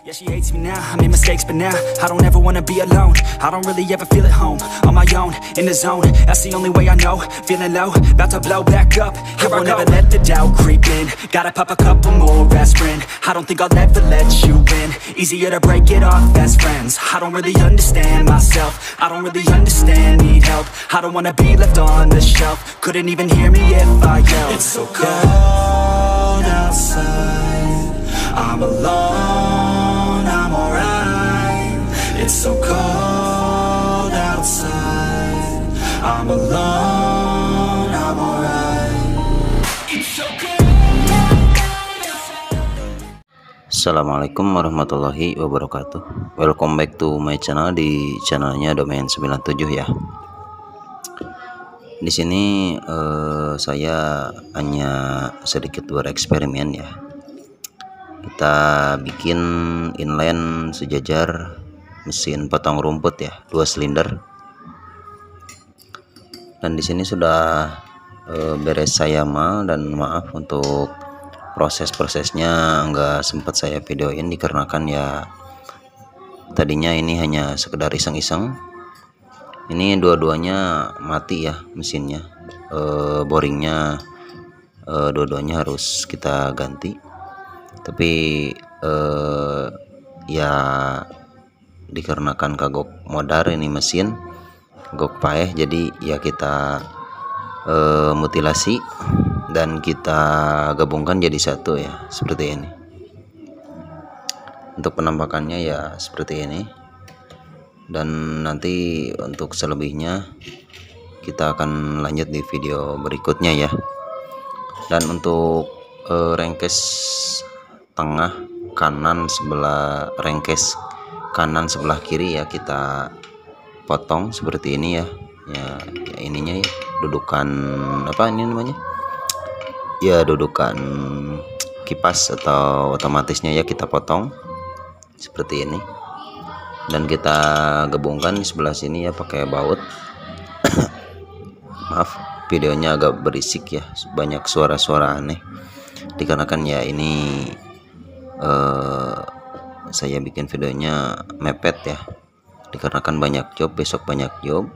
Yeah, she hates me now, I made mistakes, but now I don't ever wanna be alone. I don't really ever feel at home, on my own, in the zone. That's the only way I know, feeling low, about to blow back up. Here I won't ever let the doubt creep in. Gotta pop a couple more aspirin. I don't think I'll ever let you in. Easier to break it off best friends. I don't really understand myself, I don't really understand, need help. I don't wanna be left on the shelf. Couldn't even hear me if I yelled. It's so cold outside, I'm alone, I'm alright. It's so cold outside, I'm alone, I'm alright. It's so cold. Assalamualaikum warahmatullahi wabarakatuh. Welcome back to my channel, di channelnya Domain 97 ya. Di sini saya hanya sedikit bereksperimen ya. Kita bikin inline sejajar mesin potong rumput ya, 2 silinder. Dan di sini sudah beres saya mal, dan maaf untuk proses-prosesnya nggak sempat saya videoin dikarenakan ya tadinya ini hanya sekedar iseng-iseng. Ini dua-duanya mati ya mesinnya, boringnya dua-duanya harus kita ganti. Tapi ya dikarenakan kagok modar ini mesin, kagok paeh, jadi ya kita mutilasi dan kita gabungkan jadi satu ya, seperti ini. Untuk penampakannya ya seperti ini, dan nanti untuk selebihnya kita akan lanjut di video berikutnya ya. Dan untuk rengkes tengah kanan sebelah, rengkes kanan sebelah kiri ya kita potong seperti ini ya. Ya ininya ya, dudukan apa ini namanya ya, dudukan kipas atau otomatisnya ya, kita potong seperti ini. Dan kita gabungkan di sebelah sini ya pakai baut. Maaf videonya agak berisik ya, banyak suara-suara aneh dikarenakan ya ini saya bikin videonya mepet ya, dikarenakan banyak job, besok banyak job.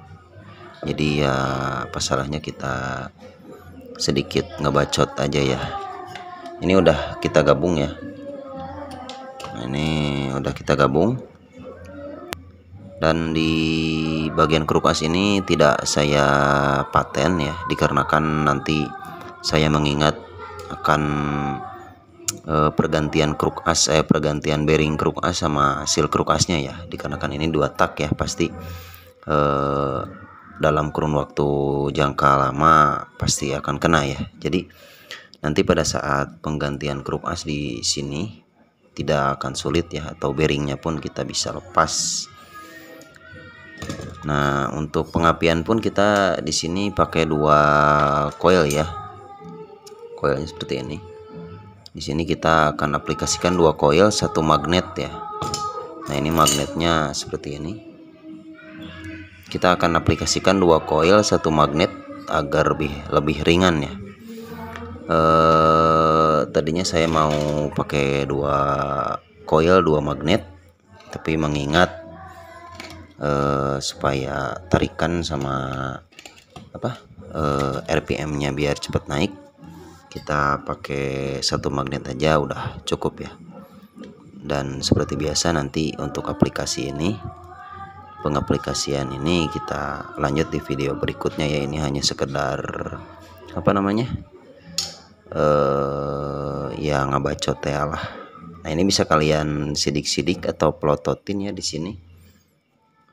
Jadi ya apa salahnya kita sedikit ngebacot aja ya. Ini udah kita gabung ya. Nah, ini udah kita gabung. Dan di bagian kruk as ini tidak saya paten ya, dikarenakan nanti saya mengingat akan pergantian kruk as, pergantian bearing kruk as sama seal kruk asnya ya, dikarenakan ini 2 tak ya, pasti dalam kurun waktu jangka lama pasti akan kena ya. Jadi nanti pada saat penggantian kruk as di sini tidak akan sulit ya, atau bearingnya pun kita bisa lepas. Nah untuk pengapian pun kita di sini pakai 2 coil ya, coilnya seperti ini. Di sini kita akan aplikasikan 2 coil, 1 magnet ya. Nah ini magnetnya seperti ini. Kita akan aplikasikan 2 coil, 1 magnet agar lebih ringan ya. Tadinya saya mau pakai 2 coil 2 magnet, tapi mengingat supaya tarikan sama apa RPM-nya biar cepat naik, kita pakai 1 magnet aja udah cukup ya. Dan seperti biasa nanti untuk aplikasi ini, pengaplikasian ini kita lanjut di video berikutnya ya. Ini hanya sekedar apa namanya ya ngabacot ya lah. Nah ini bisa kalian sidik-sidik atau pelototin ya. Di sini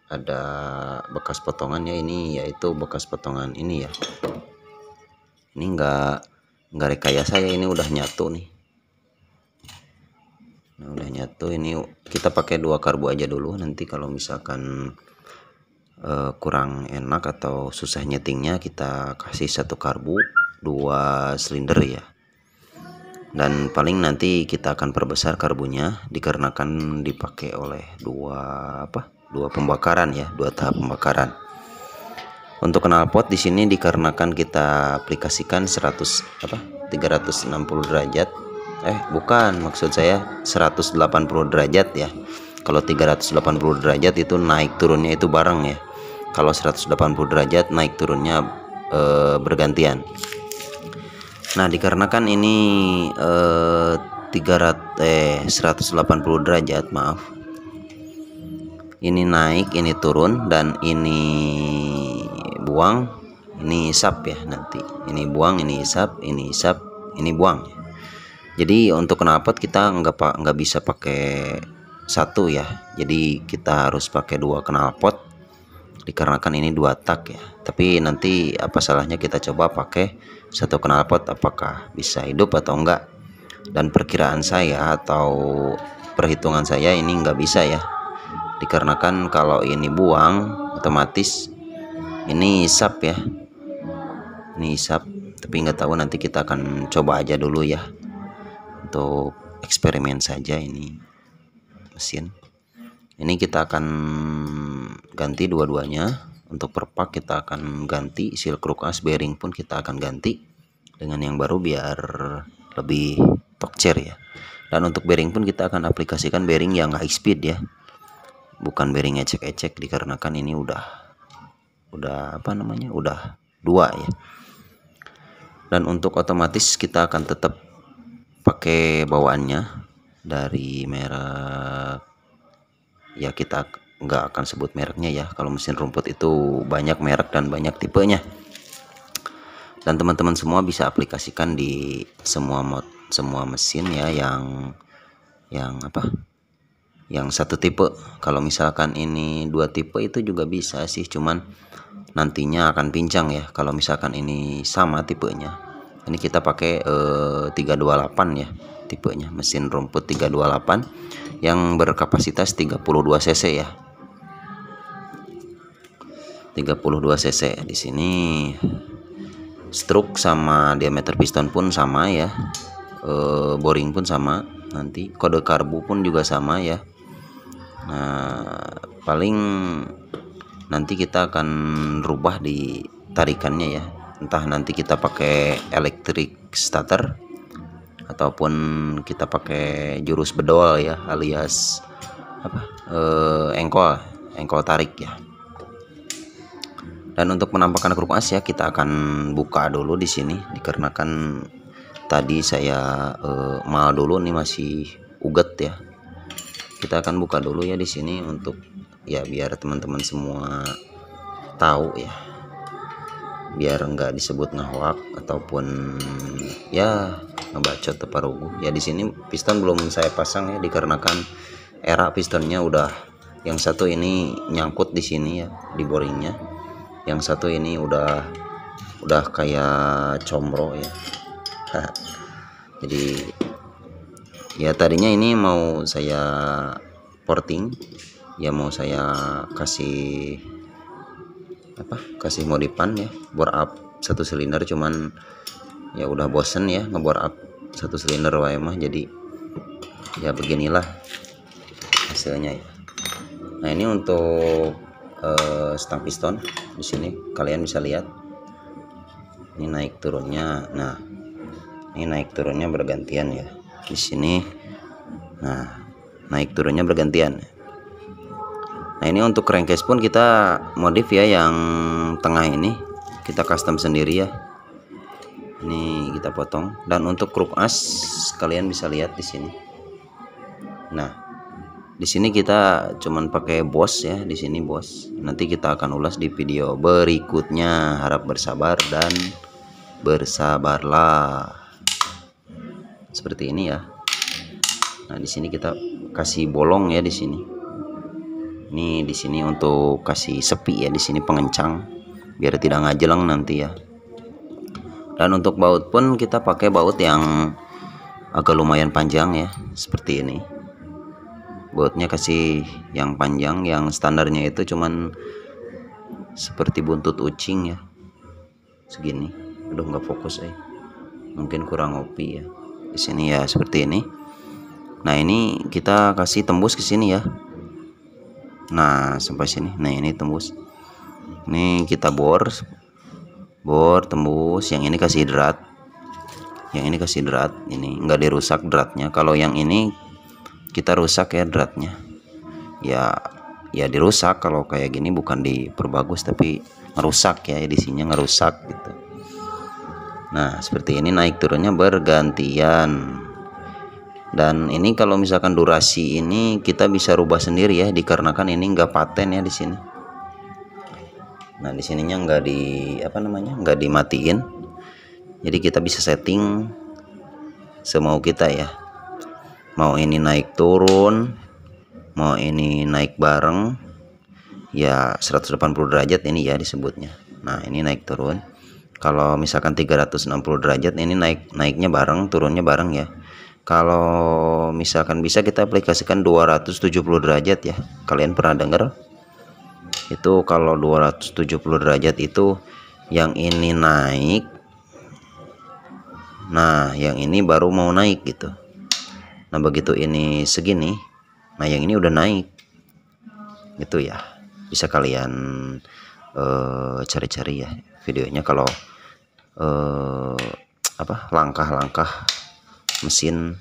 ada bekas potongannya, ini yaitu bekas potongan ini ya. Ini enggak rekayasa ya, ini udah nyatu nih. Nah udah nyatu, ini kita pakai 2 karbu aja dulu. Nanti kalau misalkan kurang enak atau susah nyetingnya, kita kasih 1 karbu 2 silinder ya. Dan paling nanti kita akan perbesar karbunya dikarenakan dipakai oleh 2 pembakaran ya, 2 tahap pembakaran. Untuk knalpot di sini dikarenakan kita aplikasikan 360 derajat Bukan, maksud saya 180 derajat ya. Kalau 380 derajat itu naik turunnya itu bareng ya. Kalau 180 derajat naik turunnya bergantian. Nah, dikarenakan ini 180 derajat, maaf. Ini naik, ini turun, dan ini buang, ini isap ya nanti. Ini buang, ini isap, ini buang. Jadi untuk knalpot kita nggak bisa pakai satu ya. Jadi kita harus pakai 2 knalpot dikarenakan ini 2 tak ya. Tapi nanti apa salahnya kita coba pakai 1 knalpot, apakah bisa hidup atau enggak. Dan perkiraan saya atau perhitungan saya ini nggak bisa ya, dikarenakan kalau ini buang otomatis ini isap ya, ini isap. Tapi nggak tahu, nanti kita akan coba aja dulu ya, untuk eksperimen saja ini mesin. Ini kita akan ganti dua-duanya. Untuk perpak kita akan ganti, seal kruk as, bearing pun kita akan ganti dengan yang baru biar lebih tokcer ya. Dan untuk bearing pun kita akan aplikasikan bearing yang high speed ya, bukan bearing ecek-ecek, dikarenakan ini udah apa namanya, udah 2 ya. Dan untuk otomatis kita akan tetap pakai bawaannya dari merek ya, kita nggak akan sebut mereknya ya. Kalau mesin rumput itu banyak merek dan banyak tipenya, dan teman-teman semua bisa aplikasikan di semua mesin ya, yang satu tipe. Kalau misalkan ini 2 tipe itu juga bisa sih, cuman nantinya akan pincang ya. Kalau misalkan ini sama tipenya, ini kita pakai 328 ya tipenya, mesin rumput 328 yang berkapasitas 32 cc ya, 32 cc. Di sini stroke sama diameter piston pun sama ya, boring pun sama, nanti kode karbu pun juga sama ya. Nah, paling nanti kita akan rubah di tarikannya ya, entah nanti kita pakai electric starter ataupun kita pakai jurus bedol ya, alias engkol tarik ya. Dan untuk penampakan kruk as ya, kita akan buka dulu di sini, dikarenakan tadi saya mal dulu nih, masih uget ya. Kita akan buka dulu ya di sini untuk ya biar teman-teman semua tahu ya, biar enggak disebut ngawak ataupun ya ngebacot teparugu ya. Di sini piston belum saya pasang ya, dikarenakan era pistonnya udah, yang satu ini nyangkut di sini ya di boringnya, yang satu ini udah kayak combro ya. Jadi ya tadinya ini mau saya porting ya, mau saya kasih modifan ya, bore up 1 silinder, cuman ya udah bosen ya ngebore up 1 silinder wae mah. Jadi ya beginilah hasilnya ya. Nah, ini untuk stang piston di sini kalian bisa lihat ini naik turunnya. Nah, ini naik turunnya bergantian ya di sini. Nah, naik turunnya bergantian. Nah, ini untuk crankcase pun kita modif ya, yang tengah ini kita custom sendiri ya. Ini kita potong. Dan untuk kruk as kalian bisa lihat di sini. Nah, di sini kita cuman pakai bos ya, di sini bos. Nanti kita akan ulas di video berikutnya. Harap bersabar dan bersabarlah. Seperti ini ya. Nah, di sini kita kasih bolong ya di sini. Ini di sini untuk kasih sepi ya, di sini pengencang biar tidak ngajeleng nanti ya. Dan untuk baut pun kita pakai baut yang agak lumayan panjang ya, seperti ini. Bautnya kasih yang panjang, yang standarnya itu cuman seperti buntut ucing ya, segini. Aduh, nggak fokus mungkin kurang ngopi ya. Di sini ya seperti ini. Nah, ini kita kasih tembus ke sini ya. Nah, sampai sini. Nah, ini tembus. Ini kita bor tembus, yang ini kasih hidrat. Yang ini kasih drat, ini nggak dirusak dratnya. Kalau yang ini kita rusak ya dratnya, ya dirusak. Kalau kayak gini bukan diperbagus tapi ngerusak ya, edisinya ngerusak gitu. Nah seperti ini, naik turunnya bergantian. Dan ini kalau misalkan durasi ini kita bisa rubah sendiri ya, dikarenakan ini nggak paten ya di sini. Nah di sininya nggak dimatiin, jadi kita bisa setting semau kita ya. Mau ini naik turun, mau ini naik bareng ya, 180 derajat ini ya disebutnya. Nah ini naik turun. Kalau misalkan 360 derajat ini naiknya bareng, turunnya bareng ya. Kalau misalkan bisa kita aplikasikan 270 derajat ya. Kalian pernah dengar? Itu kalau 270 derajat itu yang ini naik, nah yang ini baru mau naik gitu. Nah begitu ini segini, nah yang ini udah naik gitu ya. Bisa kalian cari-cari ya videonya kalau langkah-langkah mesin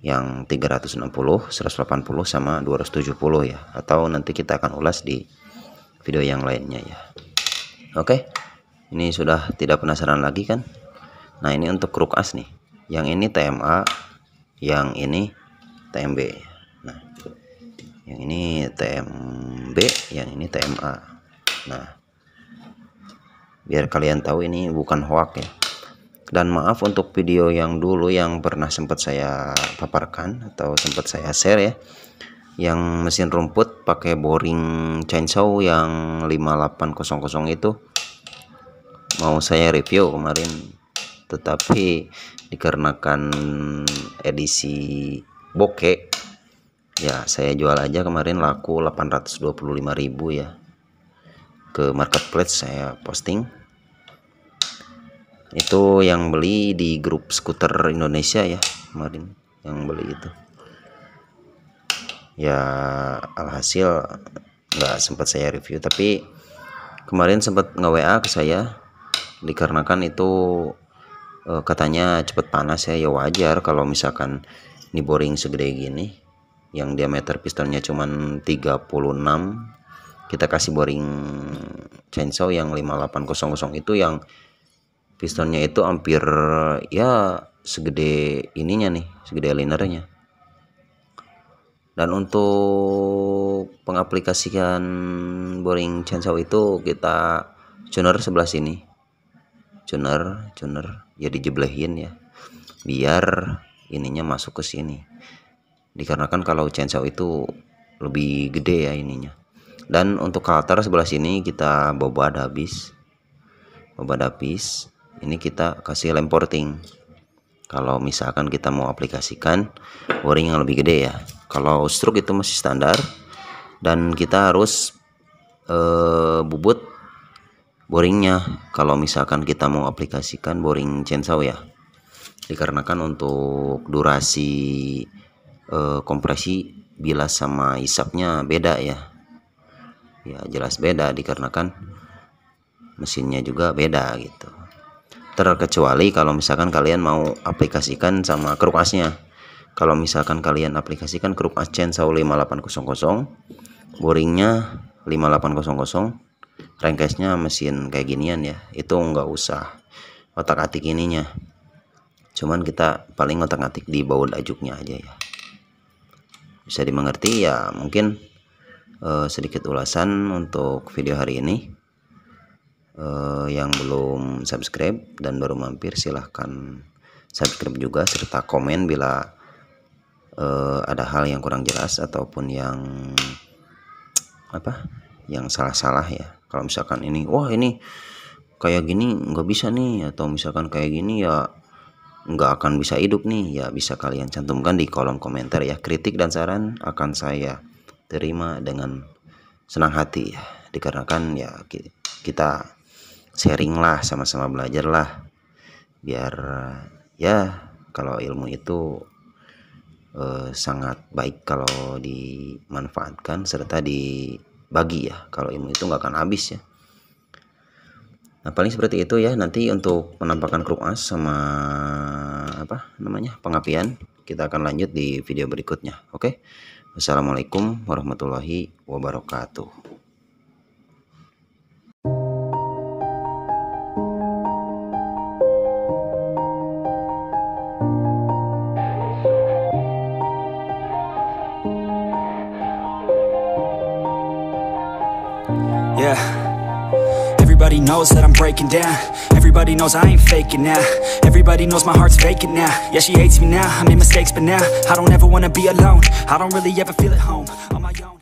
yang 360, 180 sama 270 ya, atau nanti kita akan ulas di video yang lainnya ya. Oke, ini sudah tidak penasaran lagi kan? Nah ini untuk kruk as nih, yang ini TMA, yang ini TMB. Nah yang ini TMB, yang ini TMA. Nah biar kalian tahu ini bukan hoax ya. Dan maaf untuk video yang dulu yang pernah sempat saya paparkan atau sempat saya share ya, yang mesin rumput pakai boring chainsaw yang 5800 itu mau saya review kemarin, tetapi dikarenakan edisi bokeh ya saya jual aja kemarin, laku 825.000 ya. Ke marketplace saya posting. Itu yang beli di grup skuter Indonesia ya kemarin, yang beli itu ya. Alhasil nggak sempat saya review, tapi kemarin sempat nge-WA ke saya, dikarenakan itu katanya cepet panas ya. Ya wajar kalau misalkan ini boring segede gini, yang diameter pistonnya cuman 36, kita kasih boring chainsaw yang 5800 itu, yang pistonnya itu hampir ya segede ininya nih, segede linernya. Dan untuk pengaplikasikan boring chainsaw itu kita tuner sebelah sini, tuner ya, dijeblehin ya biar ininya masuk ke sini, dikarenakan kalau chainsaw itu lebih gede ya ininya. Dan untuk cutter sebelah sini kita bobad habis, ini kita kasih lem porting kalau misalkan kita mau aplikasikan boring yang lebih gede ya. Kalau stroke itu masih standar, dan kita harus bubut boringnya kalau misalkan kita mau aplikasikan boring chainsaw ya, dikarenakan untuk durasi kompresi bilas sama isapnya beda ya, jelas beda, dikarenakan mesinnya juga beda gitu. Terkecuali kalau misalkan kalian mau aplikasikan sama kruk asnya. Kalau misalkan kalian aplikasikan kruk as chainsaw 5800, boringnya 5800, rengkesnya mesin kayak ginian ya, itu nggak usah otak-atik ininya, cuman kita paling otak-atik di baut ajuknya aja ya. Bisa dimengerti ya. Mungkin sedikit ulasan untuk video hari ini. Yang belum subscribe dan baru mampir, silahkan subscribe juga, serta komen bila ada hal yang kurang jelas ataupun yang salah-salah ya. Kalau misalkan ini wah ini kayak gini nggak bisa nih, atau misalkan kayak gini ya nggak akan bisa hidup nih ya, bisa kalian cantumkan di kolom komentar ya. Kritik dan saran akan saya terima dengan senang hati ya, dikarenakan ya kita sharing lah, sama-sama belajar lah, biar ya kalau ilmu itu sangat baik kalau dimanfaatkan serta dibagi ya. Kalau ilmu itu nggak akan habis ya. Nah, paling seperti itu ya. Nanti untuk penampakan kruk as sama pengapian kita akan lanjut di video berikutnya. Oke. Wassalamualaikum warahmatullahi wabarakatuh. Yeah, everybody knows that I'm breaking down. Everybody knows I ain't faking now. Everybody knows my heart's vacant now. Yeah, she hates me now, I made mistakes but now I don't ever wanna be alone. I don't really ever feel at home on my own.